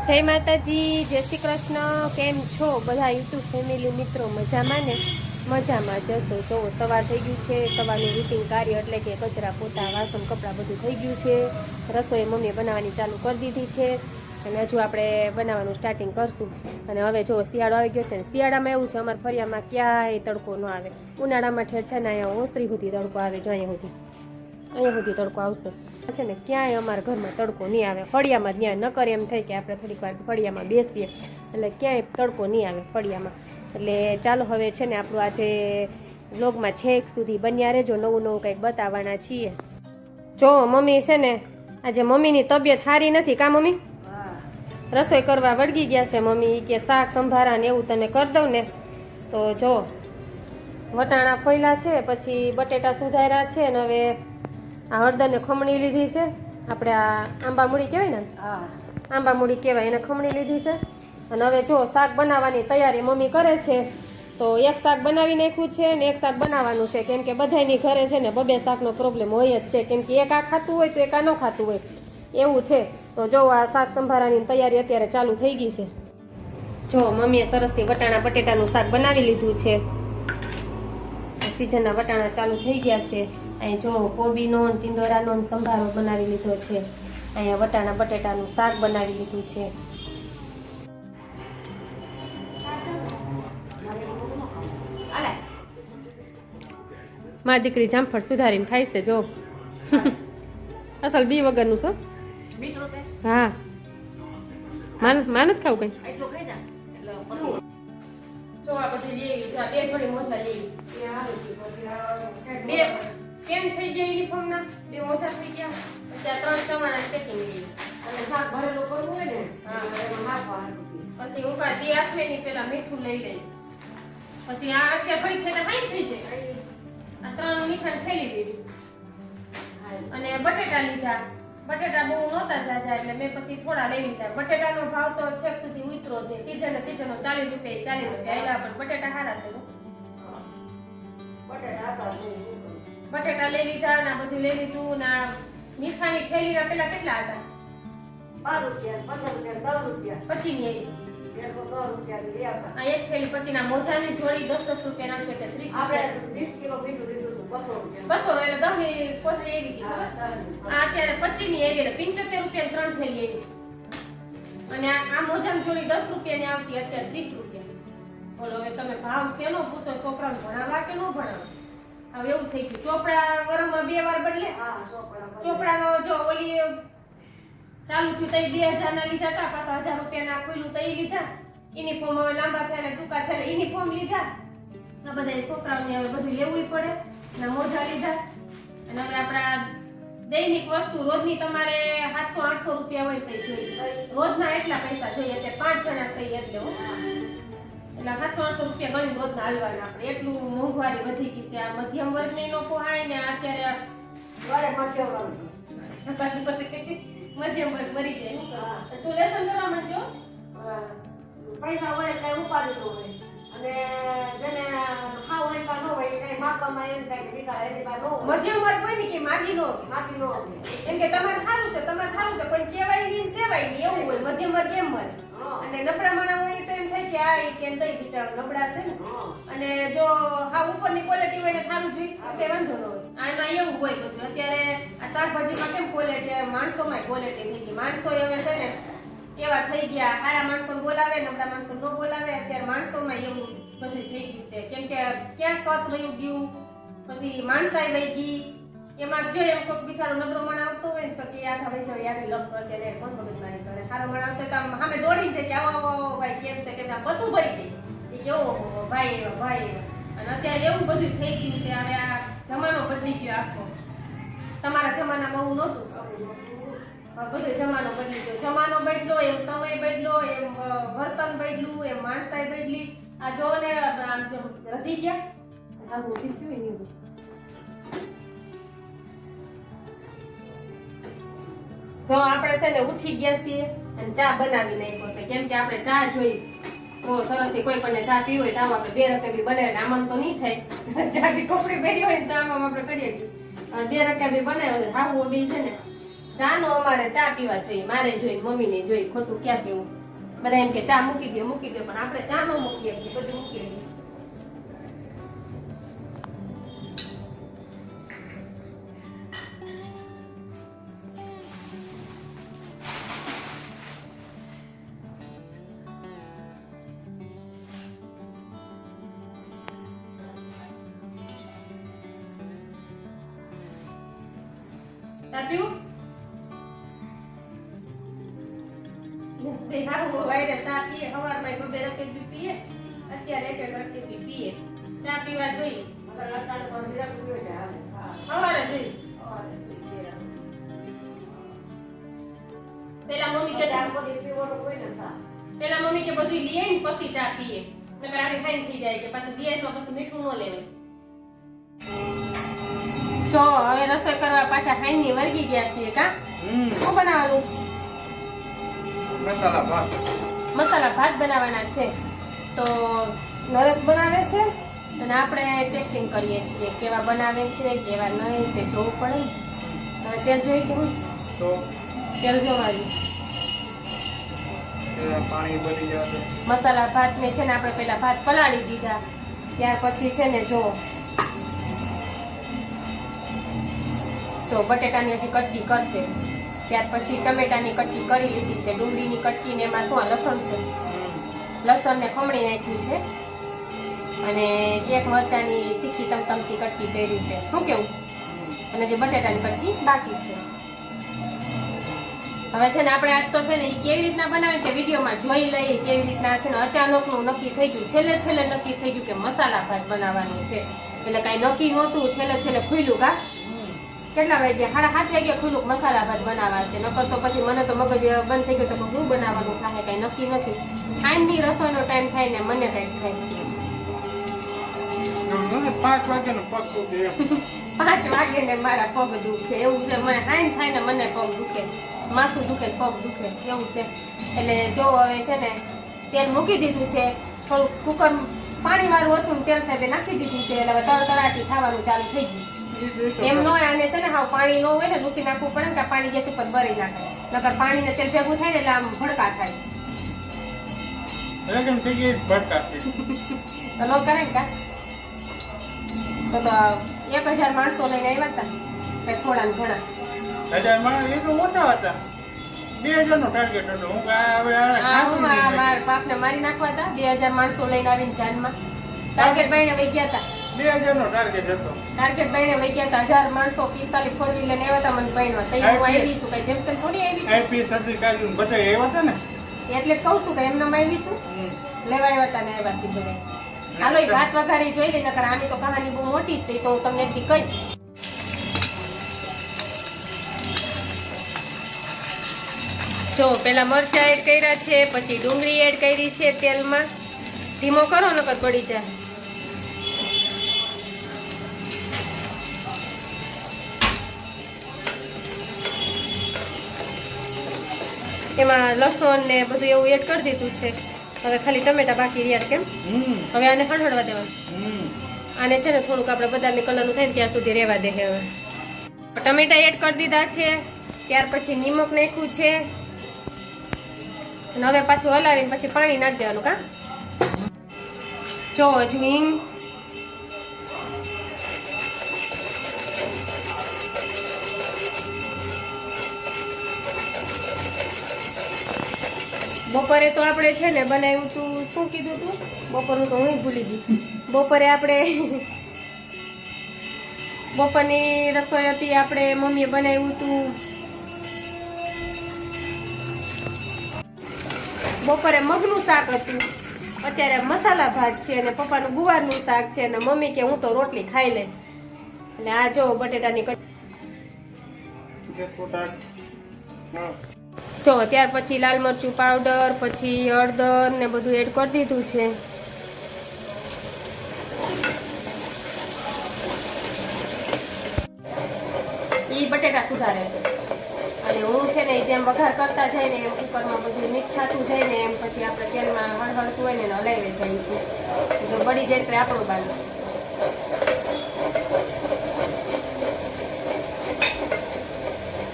જય માતાજી, જય શ્રી કૃષ્ણ. કેમ છો બધા યુટ્યુબ ફેમિલી મિત્રો? મજામાં ને? મજામાં જશો. જો સવાર થઈ ગયું છે, સવારનું રૂટિન કાર્ય એટલે કે કચરા પોતા વાસણ કપડાં બધું થઈ ગયું છે. રસોઈ મમ્મીએ બનાવવાની ચાલુ કરી દીધી છે અને હજુ આપણે બનાવવાનું સ્ટાર્ટિંગ કરશું. અને હવે જો શિયાળો આવી ગયો છે ને, શિયાળામાં એવું છે અમારા ફળિયામાં ક્યાંય તડકો ન આવે. ઉનાળામાં ઠેર છે ને અહીંયા ઓસરી સુધી તડકો આવે, જો અહીંયા સુધી તડકો આવશે છે ને. ક્યાંય અમારા ઘરમાં તડકો નહીં આવે. ફળિયામાં ત્યાં ન કરે એમ થાય કે આપણે થોડીક વાર ફળિયામાં બેસીએ, એટલે ક્યાંય તડકો નહીં આવે ફળિયામાં. એટલે ચાલો હવે છે ને આપણું આજે વ્લોગમાં છેક સુધી બન્યા રહેજો, નવું નવું કંઈક બતાવવાના છીએ. જો મમ્મી છે ને આજે મમ્મીની તબિયત સારી નથી. કા મમ્મી? રસોઈ કરવા વળગી ગયા છે મમ્મી, કે શાક સંભારા ને એવું તને કરી દઉં ને. તો જો વટાણા ફોયલા છે, પછી બટેટા સુધાર્યા છે ને હવે આ હળદરને ખમણી લીધી છે. આપણે આ આંબા મૂળી કહેવાય ને, આંબા મૂળી કહેવાય, એને ખમણી લીધી છે. અને હવે જો શાક બનાવવાની તૈયારી મમ્મી કરે છે. તો એક શાક બનાવી નાખ્યું છે ને એક શાક બનાવવાનું છે, કેમ કે બધાની ઘરે છે ને બબે શાકનો પ્રોબ્લેમ હોય જ છે, કેમ કે એક આ ખાતું હોય તો એક આ ન ખાતું હોય એવું છે. તો જો આ શાક સંભારાની તૈયારી અત્યારે ચાલુ થઈ ગઈ છે. જો મમ્મીએ સરસથી વટાણા બટેટાનું શાક બનાવી લીધું છે. સીઝનના વટાણા ચાલુ થઈ ગયા છે. અહીં જો કોબીનો ટીંડોરાનો સંભારો બનાવી લીધો છે. અહીંયા વટાણા બટેટાનું શાક બનાવી લીધું છે. મારી દીકરી જામફળ સુધારીને ખાય છે જો. અસલ બી વગરનું છો. હા, માનત ખાવું કઈ. જો આ બધી લેવી, બે થોડી મોજા લેવી. બે કેમ થઈ ગયા યુનિફોર્મ ના? બે મોજા થઈ ગયા. ત્યાં 3 ચવાણા પેકિંગ લેવી. અને શાક ભરેલું કરવું હોય ને, પછી ઉકા દે આખે ની પેલા મીઠું લઈ લઈ. પછી આ અત્યારે ફરી ખેતા હાઈ થઈ જાય. આ 3 મીઠા થેલી લીધી. અને બટેટા લીધા. બટેટા બહુ નહોતા જાજા એટલે મેં પછી થોડા લઈ લીધા. બટેટાનો ભાવ તો છેક સુધી ઉતરો જ નહીં. સીઝનો 40 રૂપિયા આયલા, પણ બટેટા સારા છે. બટેટા લઈ લીધા ને બધું લઈ લીધું ને મીઠાની થેલીના પેલા કેટલા હતા? 12 રૂપિયા, 15 રૂપિયા, 10 રૂપિયા. 25 ની આ એક થેલી 25 ના મોજાની જોડી 10 રૂપિયા ના છે, 30 આપણે 20 કિલો મીઠું લીધું 200 રૂપિયા. 200 એટલે 10 ની કોથળી એવી ગઈ. આ અત્યારે 25 ની એવી એટલે 75 રૂપિયા 3 થેલી એવી. અને આ મોજાની જોડી 10 રૂપિયા ની આવતી, અત્યારે 30 રૂપિયા. બોલો હવે તમે ભાવ શેનો પૂછો? છોકરાને ભણાવવા કે ન ભણાવવા? હવે એવું થઈ ગયું. ચોપડા વરમાં 2 વાર બદલે. ચોપડાનો જો ઓલી ચાલુ થયું તઈ 2000 ના લીધા હતા, પાછા 1000 રૂપિયા ના ખોલ્યું તઈ લીધા. યુનિફોર્મ હવે લાંબા થયા ને ટૂંકા થયા યુનિફોર્મ લીધા. આ બધા છોકરાઓને હવે બધું લેવું પડે. ના મોજા લીધા. અને હવે આપણા દૈનિક વસ્તુ રોજની તમારે 700-800 રૂપિયા હોય તો જોઈએ. રોજના એટલા પૈસા જોઈએ. એટલે 5 જણા થઈ એટલે એટલે 700-800 રૂપિયા ગણી રોજના હાલવાના આપણે. એટલું મોંઘવારી વધી ગઈ છે. આ મધ્યમ વર્ગની નો પોહાય ને અત્યારે મધ્યમ વર્ગ મરી જાય. તું લેસન કરવા માંડજો. પૈસા હોય એટલે ઉપાડી દો હોય. અને જેને ખાવ હોય કા ન હોય કઈ માપવામાં એમ થાય કે બિચારા એની પાસે ન હોય. મધ્યમ વર્ગ હોય ને કે માગી નો એમ કે તમારે સારું છે કોઈ કહેવાય નહીં સેવાય નહીં એવું હોય. મધ્યમ વર્ગ એમ હોય. અને નબળા માણા હોય તો એમ થાય કે આ કેમ તઈ બિચારા નબળા છે ને. અને જો હા ઉપરની ક્વોલિટી હોય ને સારું જોઈએ કે વાંધો ન હોય. આમાં એવું હોય. પછી અત્યારે આ શાકભાજીમાં કેમ ક્વોલિટી, માણસોમાં ક્વોલિટી થઈ ગઈ. માણસો હવે છે ને એવા થઈ ગયા, સારા માણસો બોલાવે, નબળા માણસો ન બોલાવે. અત્યારે માણસોમાં એવું બધું થઈ ગયું છે, કેમ કે ક્યાં સત વયું ગયું, પછી માણસાઈ વહી ગઈ. એમાં જો એમ કોઈ બિચારો નબળો માણસ આવતો હોય ને તો કે આ હવે જો યાદ લપ કરશે ને કોણ મગજમારી કરે. સારો માણસ આવતો તો સામે દોડી જાય કે આવો ભાઈ કેમ છે, કેમ બધું ભરી જાય એ કેવો ભાઈ એવા ભાઈ એવા. અને અત્યારે એવું બધું થઈ ગયું છે. હવે આ જમાનો બદલી ગયો આખો. તમારા જમાનામાં એવું નહોતું. બધો જમાનો બદલી ગયો. જમાનો બદલો એમ સમય બદલો એમ વર્તન બદલું એમ માણસાઈ બદલી. આ જો ને આમ વધી ગયા. આવું થયું ને એવું. જો આપણે છે ને ઉઠી ગયા છીએ અને ચા બનાવી નાખ્યો છે, કેમ કે આપણે ચા જોઈ તો સરસથી કોઈ પણ ચા પી હોય તો આમ આપણે 2 રકાબી બનાવીને આમાં તો નહીં થાય. ચાની ટોપડી ભરી હોય તો આમાં આપણે કરીએ 2 રકાબી બનાવ્યો. હાવું બી છે ને ચાનો અમારે ચા પીવા જોઈએ, મારે જોઈએ, મમ્મીને જોઈએ, ખોટું ક્યાં કેવું. બધા એમ કે ચા મૂકી દો પણ આપણે ચા નો મૂકીએ, બધું મૂકીએ. ચા પીવું? બે હારું વાયરે ચા પીએ, સવારમાં બબે રકેબી પીએ, અત્યારે એક રકેબી પીએ. ચા પીવા જોઈએ. સવારે જોઈએ. પેલા મમ્મી કે બધું લઈએ ને પછી ચા પીએ. નકર આપણે ખાઈને થઈ જાય કે પાછું દિયામાં પછી મીઠું ન લેવાય. જો હવે રસોઈ કરવા પાછા ખાઈને વર્ગી ગયા છીએ કા? શું બનાવવાનું? મસાલા ભાત બનાવવાના છે. તો નરેશ બનાવે છે અને આપણે ટેસ્ટિંગ કરીએ છીએ કેવા બનાવે છે કેવા નહીં તે જોવું પડે. હવે તેલ જોઈ કેવું તો તેલ જોવાનું. પાણી બની જશે. મસાલા ભાતને છે ને આપણે પહેલા ભાત પલાળી દીધા, ત્યાર પછી છે ને જો બટેટાની હજી કટકી કરશે, ત્યાર પછી ટમેટાની કટકી કરી લીધી છે, ડુંગળીની કટકી ને એમાં શું લસણ છે, લસણને ખમણી નાખ્યું છે અને એક મરચાની તીખી તમતમતી કટકી કરી છે. શું કેવું? અને જે બટેટાની કટકી બાકી છે. હવે છે ને આપણે આજ તો છે ને એ કેવી રીતના બનાવે તે વિડીયોમાં જોઈ લઈએ કેવી રીતના છે ને અચાનકનું નક્કી થઈ ગયું, છેલ્લે નક્કી થઈ ગયું કે મસાલા ભાત બનાવવાનું છે. એટલે કાંઈ નક્કી નહોતું, છેલ્લે ખુલ્યું કા? કેટલા વાગ્યા? 7:30 વાગ્યા ખુલ્લું મસાલા ભાત બનાવવા છે. નકર તો પછી મને તો મગજ બંધ થઈ ગયું તો હું બનાવવાનું થાય કાંઈ નક્કી નથી. ખાંડની રસોઈનો ટાઈમ થાય ને મને કંઈક થાય. 5 વાગ્યાનો પગ દુખે. 5 વાગે ને મારા પગ દુખે એવું છે. મને ખાઈને થાય ને મને પગ દુખે, માથું દુખે, પગ દુખે એવું છે. એટલે જો હવે છે ને તેલ મૂકી દીધું છે, થોડુંક કુકર પાણી વાળું હતું ને તેલ સાથે નાખી દીધું છે. એટલે હવે તડતડાટી થવાનું ચાલુ થઈ ગયું. એમ ન હોય અને છે ને હાવ પાણી ન હોય ને લૂસી નાખવું પડે ને પાણી ગેસ ઉપર ભરી નાખે, નકર પાણી ને તેલ ભેગું થાય ને એટલે આમ ભડકા થાય. એકદમ થઈ ગઈ ભડકા. તો નો કરે કા? તો 1000 માણસો લઈને આવ્યા હતા કઈ થોડા ને ઘણા. 1000 માણસ એ તો ઓછા હતા. 2000 નો ટાર્ગેટ હતો. હું હવે મારા બાપને મારી નાખવા હતા. 2000 માણસો લઈને આવીને જાનમાં ટાર્ગેટ બાઈને વહી ગયા હતા. 2000 નો ટાર્ગેટ હતો. ટાર્ગેટ બાઈને વહી ગયા હતા. 1000 માણસો 45 ફોર વ્હીલર ને આવ્યા હતા મને બાઈનમાં. તઈ હું આવી છું કઈ જેમ તેમ થોડી આવી છું. આઈપી સર્ટિફિકેટ બધા આવ્યા હતા ને એટલે કહું છું કે એમને આવી છું લેવા આવ્યા હતા ને આવ્યા છે બધા. હાલો એ ભાત વઘારી જોઈ લે, નકર આની તો કહાની બહુ મોટી છે તો હું તમને એકથી કહી. જો પેલા મરચા એડ કર્યા છે, પછી ડુંગળી એડ કરી છે તેલમાં. ધીમો કરો નકર પડી જાય. એમાં લસણ ને બધું એવું એડ કરી દીધું છે. હવે ખાલી ટમેટા બાકી રહ્યા કેમ? હવે આને ખંડવા દેવાનું. આને છે ને થોડુંક આપણે બદામી કલરનું થાય ને ત્યાં સુધી રહેવા દે. હવે ટમેટા એડ કરી દીધા છે, ત્યાર પછી નિમક નાખ્યું છે અને હવે પાછું હલાવીને પછી પાણી નાખી દેવાનું કા? જો અજમીન, બપોરે તો આપણે છે ને બનાવ્યું હતું, શું કીધું તું બપોરનું તો હું ભૂલી ગઈ. બપોરે આપણે બપોરની રસોઈ હતી આપણે મમ્મીએ બનાવ્યું હતું. બપોરે મગનું શાક હતું, અત્યારે મસાલા ભાત છે અને પપ્પાનું ગુવારનું શાક છે અને મમ્મી કે હું તો રોટલી ખાઈ લઈશ. અને આ જો બટેટાની જો ત્યાર પછી લાલ મરચું પાવડર, પછી હળદર ને બધું એડ કરી દીધું છે. ઈ બટેટા સુધારે છે અને હું છે ને જેમ વઘાર કરતા જાય ને એમ કુકરમાં બધું મિક્સ થતું જાય ને એમ પછી આપણે તેલમાં હળહળતું હોય ને હલાવી જાય છે. જો બળી જાય તો આપણું બાંધ.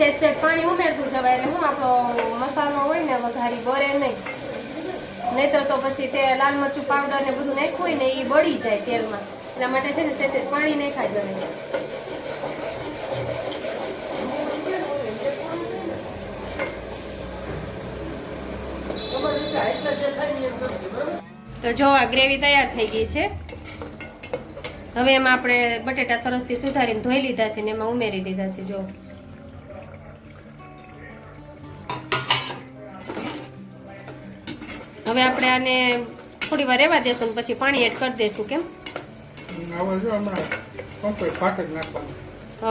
સેજ પાણી પાણી ઉમેરતું જવાય એટલે શું આપણો મસાલો હોય ને વઘારી બરે નહીં. નહીતર તો પછી તે લાલ મરચું પાવડર ને બધું નાખ્યું હોય ને એ બળી જાય તેલમાં. એટલા માટે છે ને તે પાણી નાખાય જવાય. તો જો આ ગ્રેવી તૈયાર થઈ ગઈ છે. હવે એમાં આપણે બટેટા સરસથી સુધારીને ધોઈ લીધા છે ને એમાં ઉમેરી દીધા છે. જો હવે આપણે આને થોડી વાર રહેવા દેશું ને પછી પાણી એડ કરી દઈશું. કેમ હવે જો હમણાં કંઈ ભાત જ નાખવાનું.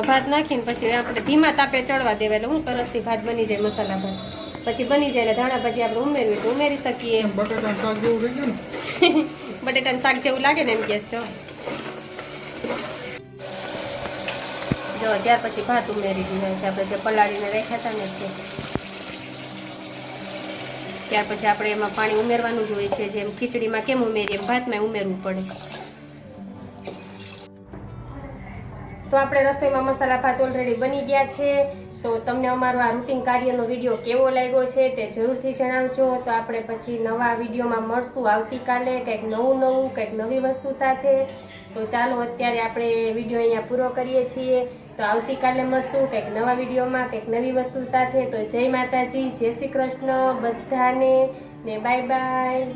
ભાત નાખીને પછી આપણે ધીમા તાપે ચડવા દેવા એટલે હું સરસથી ભાત બની જાય, મસાલા ભાત. પછી બની જાય એટલે ધાણા ભાજી આપણે ઉમેરવી તો ઉમેરી શકીએ. બટાટાનું શાક જેવું થઈ ગયું ને. બટેટાનું શાક જેવું લાગે ને એમ કે છો. જો ત્યાર પછી ભાત ઉમેરી દીધા છે આપણે જે પલાળીને રાખ્યા હતા ને તે. ત્યાર પછી આપણે એમાં પાણી ઉમેરવાનું જ હોય છે. જેમ ખીચડીમાં કેમ ઉમેરીએ એમ ભાતમાં ઉમેરવું પડે. તો આપણે રસોઈમાં મસાલા ભાત ઓલરેડી બની ગયા છે. તો તમને અમારો આ રૂટિન કાર્યનો વિડીયો કેવો લાગ્યો છે તે જરૂરથી જણાવજો. તો આપણે પછી નવા વિડીયોમાં મળશું આવતીકાલે કંઈક નવું કંઈક નવી વસ્તુ સાથે. તો ચાલો અત્યારે આપણે વિડીયો અહીંયા પૂરો કરીએ છીએ. તો આવતીકાલે મળશું કંઈક નવા વિડીયોમાં કંઈક નવી વસ્તુ સાથે. તો જય માતાજી, જય શ્રી કૃષ્ણ બધાને ને બાય બાય.